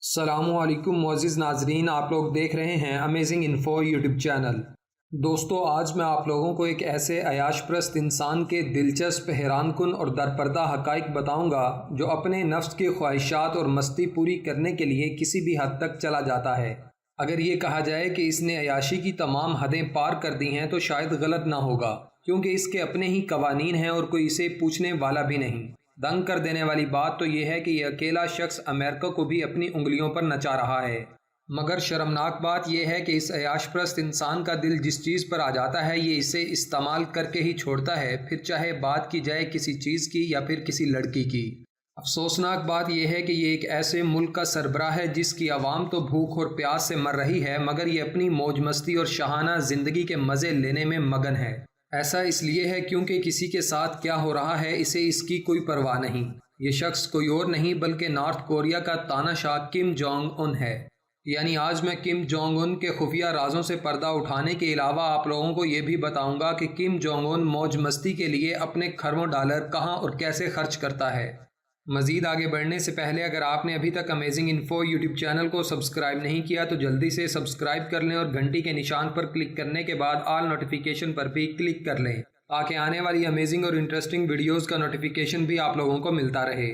السلام علیکم معزز ناظرین، آپ لوگ دیکھ رہے ہیں امیزنگ انفو یوٹیوب چینل۔ دوستو، آج میں آپ لوگوں کو ایک ایسے عیاش پرست انسان کے دلچسپ، حیران کن اور درپردہ حقائق بتاؤں گا جو اپنے نفس کی خواہشات اور مستی پوری کرنے کے لیے کسی بھی حد تک چلا جاتا ہے۔ اگر یہ کہا جائے کہ اس نے عیاشی کی تمام حدیں پار کر دی ہیں تو شاید غلط نہ ہوگا، کیونکہ اس کے اپنے ہی قوانین ہیں اور کوئی اسے پوچھنے والا بھی نہیں۔ دنگ کر دینے والی بات تو یہ ہے کہ یہ اکیلا شخص امریکہ کو بھی اپنی انگلیوں پر نچا رہا ہے۔ مگر شرمناک بات یہ ہے کہ اس عیاش پرست انسان کا دل جس چیز پر آ جاتا ہے یہ اسے استعمال کر کے ہی چھوڑتا ہے، پھر چاہے بات کی جائے کسی چیز کی یا پھر کسی لڑکی کی۔ افسوسناک بات یہ ہے کہ یہ ایک ایسے ملک کا سربراہ ہے جس کی عوام تو بھوک اور پیاس سے مر رہی ہے، مگر یہ اپنی موج مستی اور شاہانہ زندگی کے مزے لینے میں مگن ہے۔ ایسا اس لیے ہے کیونکہ کسی کے ساتھ کیا ہو رہا ہے اسے اس کی کوئی پرواہ نہیں۔ یہ شخص کوئی اور نہیں بلکہ نارتھ کوریا کا تاناشاہ کم جونگ ان ہے۔ یعنی آج میں کم جونگ ان کے خفیہ رازوں سے پردہ اٹھانے کے علاوہ آپ لوگوں کو یہ بھی بتاؤں گا کہ کم جونگ ان موج مستی کے لیے اپنے کھربوں ڈالر کہاں اور کیسے خرچ کرتا ہے۔ مزید آگے بڑھنے سے پہلے اگر آپ نے ابھی تک امیزنگ انفو یوٹیوب چینل کو سبسکرائب نہیں کیا تو جلدی سے سبسکرائب کر لیں اور گھنٹی کے نشان پر کلک کرنے کے بعد آل نوٹیفیکیشن پر بھی کلک کر لیں تاکہ آنے والی امیزنگ اور انٹرسٹنگ ویڈیوز کا نوٹیفیکیشن بھی آپ لوگوں کو ملتا رہے۔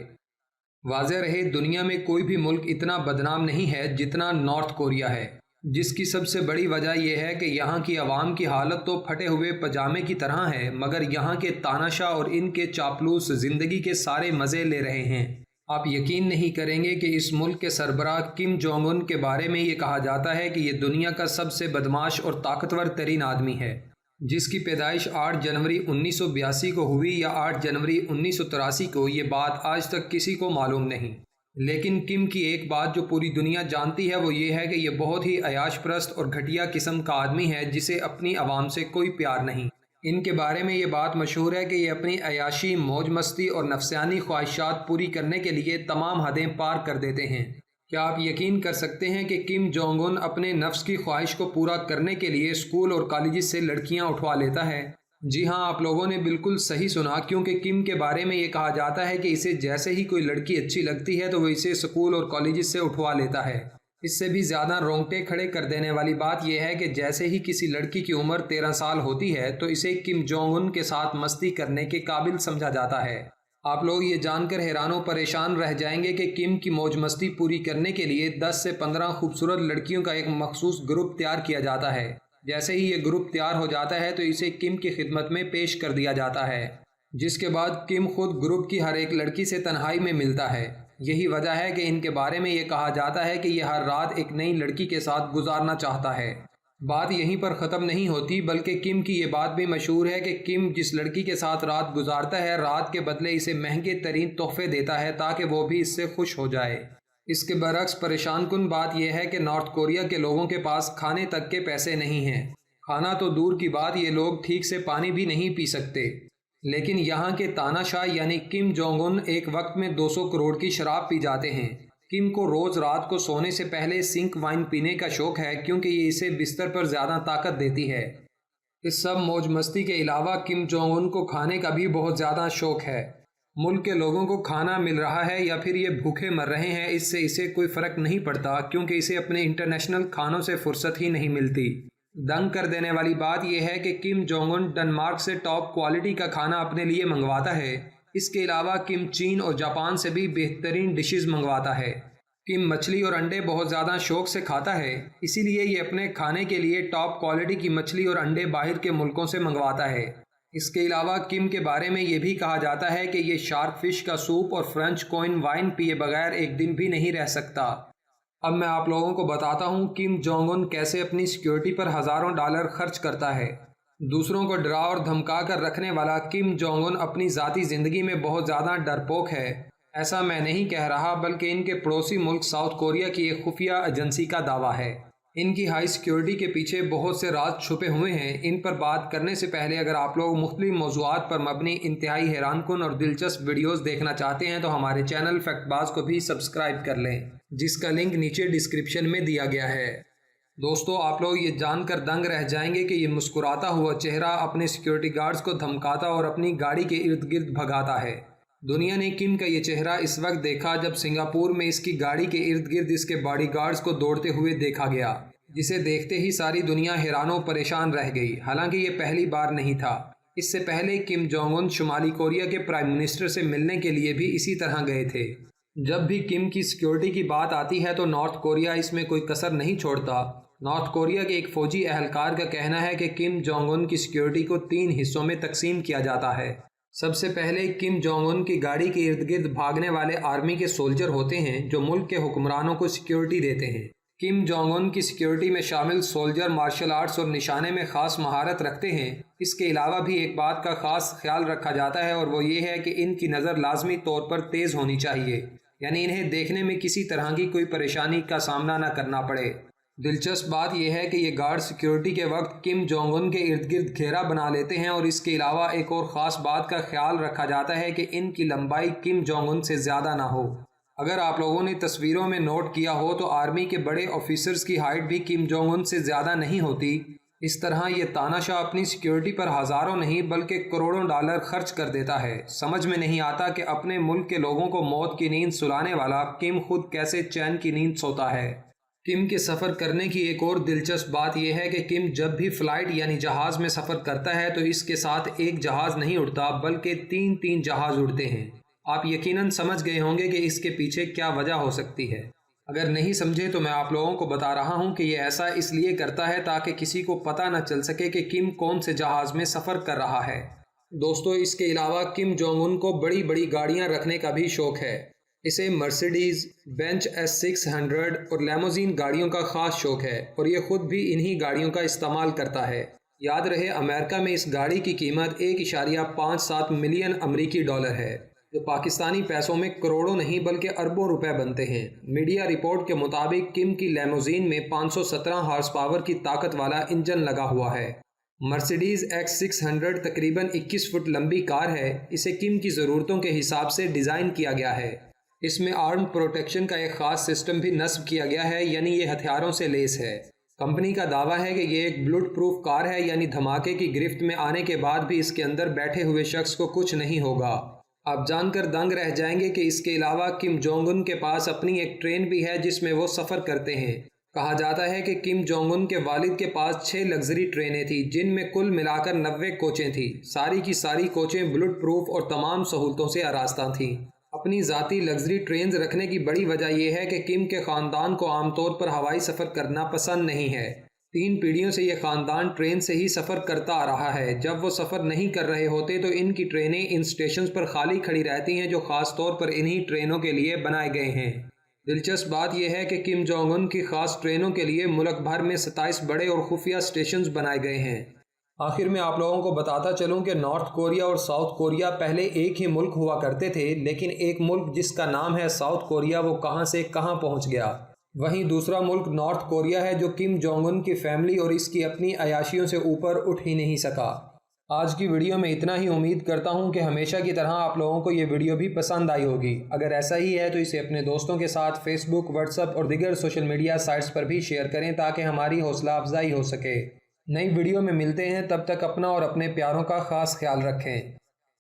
واضح رہے، دنیا میں کوئی بھی ملک اتنا بدنام نہیں ہے جتنا نارتھ کوریا ہے، جس کی سب سے بڑی وجہ یہ ہے کہ یہاں کی عوام کی حالت تو پھٹے ہوئے پجامے کی طرح ہے، مگر یہاں کے تاناشاہ اور ان کے چاپلوس زندگی کے سارے مزے لے رہے ہیں۔ آپ یقین نہیں کریں گے کہ اس ملک کے سربراہ کم جونگ ان کے بارے میں یہ کہا جاتا ہے کہ یہ دنیا کا سب سے بدماش اور طاقتور ترین آدمی ہے، جس کی پیدائش 8 جنوری 1982 کو ہوئی یا 8 جنوری 1983 کو، یہ بات آج تک کسی کو معلوم نہیں۔ لیکن کم کی ایک بات جو پوری دنیا جانتی ہے وہ یہ ہے کہ یہ بہت ہی عیاش پرست اور گھٹیا قسم کا آدمی ہے جسے اپنی عوام سے کوئی پیار نہیں۔ ان کے بارے میں یہ بات مشہور ہے کہ یہ اپنی عیاشی، موج مستی اور نفسانی خواہشات پوری کرنے کے لیے تمام حدیں پار کر دیتے ہیں۔ کیا آپ یقین کر سکتے ہیں کہ کم جونگ ان اپنے نفس کی خواہش کو پورا کرنے کے لیے اسکول اور کالجز سے لڑکیاں اٹھوا لیتا ہے؟ جی ہاں، آپ لوگوں نے بالکل صحیح سنا، کیونکہ کم کے بارے میں یہ کہا جاتا ہے کہ اسے جیسے ہی کوئی لڑکی اچھی لگتی ہے تو وہ اسے اسکول اور کالجز سے اٹھوا لیتا ہے۔ اس سے بھی زیادہ رونگٹے کھڑے کر دینے والی بات یہ ہے کہ جیسے ہی کسی لڑکی کی عمر 13 سال ہوتی ہے تو اسے کم جونگ ان کے ساتھ مستی کرنے کے قابل سمجھا جاتا ہے۔ آپ لوگ یہ جان کر حیران و پریشان رہ جائیں گے کہ کم کی موج مستی پوری کرنے کے لیے 10 سے 15 خوبصورت لڑکیوں کا ایک مخصوص گروپ تیار کیا جاتا ہے۔ جیسے ہی یہ گروپ تیار ہو جاتا ہے تو اسے کم کی خدمت میں پیش کر دیا جاتا ہے، جس کے بعد کم خود گروپ کی ہر ایک لڑکی سے تنہائی میں ملتا ہے۔ یہی وجہ ہے کہ ان کے بارے میں یہ کہا جاتا ہے کہ یہ ہر رات ایک نئی لڑکی کے ساتھ گزارنا چاہتا ہے۔ بات یہیں پر ختم نہیں ہوتی، بلکہ کم کی یہ بات بھی مشہور ہے کہ کم جس لڑکی کے ساتھ رات گزارتا ہے، رات کے بدلے اسے مہنگے ترین تحفے دیتا ہے تاکہ وہ بھی اس سے خوش ہو جائے۔ اس کے برعکس پریشان کن بات یہ ہے کہ نارتھ کوریا کے لوگوں کے پاس کھانے تک کے پیسے نہیں ہیں۔ کھانا تو دور کی بات، یہ لوگ ٹھیک سے پانی بھی نہیں پی سکتے۔ لیکن یہاں کے تاناشاہ یعنی کم جونگ ان ایک وقت میں 200 کروڑ کی شراب پی جاتے ہیں۔ کم کو روز رات کو سونے سے پہلے سنک وائن پینے کا شوق ہے کیونکہ یہ اسے بستر پر زیادہ طاقت دیتی ہے۔ اس سب موج مستی کے علاوہ کم جونگ ان کو کھانے کا بھی بہت زیادہ شوق ہے۔ ملک کے لوگوں کو کھانا مل رہا ہے یا پھر یہ بھوکے مر رہے ہیں، اس سے اسے کوئی فرق نہیں پڑتا، کیونکہ اسے اپنے انٹرنیشنل کھانوں سے فرصت ہی نہیں ملتی۔ دنگ کر دینے والی بات یہ ہے کہ کم جونگ ان ڈنمارک سے ٹاپ کوالٹی کا کھانا اپنے لیے منگواتا ہے۔ اس کے علاوہ کم چین اور جاپان سے بھی بہترین ڈشز منگواتا ہے۔ کم مچھلی اور انڈے بہت زیادہ شوق سے کھاتا ہے، اسی لیے یہ اپنے کھانے کے لیے ٹاپ کوالٹی کی مچھلی اور انڈے باہر کے ملکوں سے منگواتا ہے۔ اس کے علاوہ کم کے بارے میں یہ بھی کہا جاتا ہے کہ یہ شارک فش کا سوپ اور فرنچ کوئن وائن پیے بغیر ایک دن بھی نہیں رہ سکتا۔ اب میں آپ لوگوں کو بتاتا ہوں کم جونگ ان کیسے اپنی سیکیورٹی پر ہزاروں ڈالر خرچ کرتا ہے۔ دوسروں کو ڈرا اور دھمکا کر رکھنے والا کم جونگ ان اپنی ذاتی زندگی میں بہت زیادہ ڈرپوک ہے۔ ایسا میں نہیں کہہ رہا، بلکہ ان کے پڑوسی ملک ساؤتھ کوریا کی ایک خفیہ ایجنسی کا دعویٰ ہے۔ ان کی ہائی سیکیورٹی کے پیچھے بہت سے راز چھپے ہوئے ہیں۔ ان پر بات کرنے سے پہلے اگر آپ لوگ مختلف موضوعات پر مبنی انتہائی حیران کن اور دلچسپ ویڈیوز دیکھنا چاہتے ہیں تو ہمارے چینل فیکٹ باز کو بھی سبسکرائب کر لیں، جس کا لنک نیچے ڈسکرپشن میں دیا گیا ہے۔ دوستو، آپ لوگ یہ جان کر دنگ رہ جائیں گے کہ یہ مسکراتا ہوا چہرہ اپنے سیکیورٹی گارڈز کو دھمکاتا اور اپنی گاڑی کے ارد گرد بھگاتا ہے۔ دنیا نے کم کا یہ چہرہ اس وقت دیکھا جب سنگاپور میں اس کی گاڑی کے ارد گرد اس کے باڈی گارڈز کو دوڑتے ہوئے دیکھا گیا، جسے دیکھتے ہی ساری دنیا حیران و پریشان رہ گئی۔ حالانکہ یہ پہلی بار نہیں تھا، اس سے پہلے کم جونگ ان شمالی کوریا کے پرائم منسٹر سے ملنے کے لیے بھی اسی طرح گئے تھے۔ جب بھی کم کی سیکیورٹی کی بات آتی ہے تو نارتھ کوریا اس میں کوئی کسر نہیں چھوڑتا۔ نارتھ کوریا کے ایک فوجی اہلکار کا کہنا ہے کہ کم جونگ ان کی سیکیورٹی کو 3 حصوں میں تقسیم کیا جاتا ہے۔ سب سے پہلے کم جونگ ان کی گاڑی کے ارد گرد بھاگنے والے آرمی کے سولجر ہوتے ہیں جو ملک کے حکمرانوں کو سیکیورٹی دیتے ہیں۔ کم جونگ ان کی سیکیورٹی میں شامل سولجر مارشل آرٹس اور نشانے میں خاص مہارت رکھتے ہیں۔ اس کے علاوہ بھی ایک بات کا خاص خیال رکھا جاتا ہے اور وہ یہ ہے کہ ان کی نظر لازمی طور پر تیز ہونی چاہیے، یعنی انہیں دیکھنے میں کسی طرح کی کوئی پریشانی کا سامنا نہ کرنا پڑے۔ دلچسپ بات یہ ہے کہ یہ گارڈ سیکیورٹی کے وقت کم جونگ ان کے ارد گرد گھیرا بنا لیتے ہیں، اور اس کے علاوہ ایک اور خاص بات کا خیال رکھا جاتا ہے کہ ان کی لمبائی کم جونگ ان سے زیادہ نہ ہو۔ اگر آپ لوگوں نے تصویروں میں نوٹ کیا ہو تو آرمی کے بڑے آفیسرز کی ہائٹ بھی کم جونگ ان سے زیادہ نہیں ہوتی۔ اس طرح یہ تاناشاہ اپنی سیکیورٹی پر ہزاروں نہیں بلکہ کروڑوں ڈالر خرچ کر دیتا ہے۔ سمجھ میں نہیں آتا کہ اپنے ملک کے لوگوں کو موت کی نیند سلانے والا کم خود کیسے چین کی نیند سوتا ہے۔ کم کے سفر کرنے کی ایک اور دلچسپ بات یہ ہے کہ کم جب بھی فلائٹ یعنی جہاز میں سفر کرتا ہے تو اس کے ساتھ ایک جہاز نہیں اڑتا بلکہ 3 جہاز اڑتے ہیں۔ آپ یقیناً سمجھ گئے ہوں گے کہ اس کے پیچھے کیا وجہ ہو سکتی ہے۔ اگر نہیں سمجھے تو میں آپ لوگوں کو بتا رہا ہوں کہ یہ ایسا اس لیے کرتا ہے تاکہ کسی کو پتہ نہ چل سکے کہ کم کون سے جہاز میں سفر کر رہا ہے۔ دوستو، اس کے علاوہ کم جونگ ان کو بڑی بڑی گاڑیاں رکھنے کا بھی شوق ہے۔ اسے مرسیڈیز بینچ S600 اور لیموزین گاڑیوں کا خاص شوق ہے، اور یہ خود بھی انہی گاڑیوں کا استعمال کرتا ہے۔ یاد رہے، امریکہ میں اس گاڑی کی قیمت 1.57 ملین امریکی ڈالر ہے، جو پاکستانی پیسوں میں کروڑوں نہیں بلکہ اربوں روپے بنتے ہیں۔ میڈیا رپورٹ کے مطابق کم کی لیموزین میں 517 ہارس پاور کی طاقت والا انجن لگا ہوا ہے۔ مرسیڈیز X600 تقریباً 21 فٹ لمبی کار ہے۔ اسے کم کی ضرورتوں کے حساب سے ڈیزائن کیا گیا ہے۔ اس میں آرم پروٹیکشن کا ایک خاص سسٹم بھی نصب کیا گیا ہے، یعنی یہ ہتھیاروں سے لیس ہے۔ کمپنی کا دعویٰ ہے کہ یہ ایک بلٹ پروف کار ہے، یعنی دھماکے کی گرفت میں آنے کے بعد بھی اس کے اندر بیٹھے ہوئے شخص کو کچھ نہیں ہوگا۔ آپ جان کر دنگ رہ جائیں گے کہ اس کے علاوہ کم جونگ ان کے پاس اپنی ایک ٹرین بھی ہے جس میں وہ سفر کرتے ہیں۔ کہا جاتا ہے کہ کم جونگ ان کے والد کے پاس 6 لگژری ٹرینیں تھیں جن میں کل ملا کر 90 کوچیں تھیں۔ ساری کی ساری کوچیں بلٹ پروف اور تمام سہولتوں سے آراستہ تھیں۔ اپنی ذاتی لگژری ٹرینز رکھنے کی بڑی وجہ یہ ہے کہ کم کے خاندان کو عام طور پر ہوائی سفر کرنا پسند نہیں ہے۔ 3 پیڑھیوں سے یہ خاندان ٹرین سے ہی سفر کرتا آ رہا ہے۔ جب وہ سفر نہیں کر رہے ہوتے تو ان کی ٹرینیں ان اسٹیشنز پر خالی کھڑی رہتی ہیں جو خاص طور پر انہی ٹرینوں کے لیے بنائے گئے ہیں۔ دلچسپ بات یہ ہے کہ کم جونگ ان کی خاص ٹرینوں کے لیے ملک بھر میں 27 بڑے اور خفیہ اسٹیشنز بنائے گئے ہیں۔ آخر میں آپ لوگوں کو بتاتا چلوں کہ نارتھ کوریا اور ساؤتھ کوریا پہلے ایک ہی ملک ہوا کرتے تھے، لیکن ایک ملک جس کا نام ہے ساؤتھ کوریا وہ کہاں سے کہاں پہنچ گیا۔ وہیں دوسرا ملک نارتھ کوریا ہے جو کم جونگ ان کی فیملی اور اس کی اپنی عیاشیوں سے اوپر اٹھ ہی نہیں سکا۔ آج کی ویڈیو میں اتنا ہی۔ امید کرتا ہوں کہ ہمیشہ کی طرح آپ لوگوں کو یہ ویڈیو بھی پسند آئی ہوگی۔ اگر ایسا ہی ہے تو اسے اپنے دوستوں کے ساتھ فیس بک، واٹس ایپ اور دیگر سوشل میڈیا سائٹس پر بھی شیئر کریں تاکہ ہماری حوصلہ افزائی ہو سکے۔ نئی ویڈیو میں ملتے ہیں، تب تک اپنا اور اپنے پیاروں کا خاص خیال رکھیں۔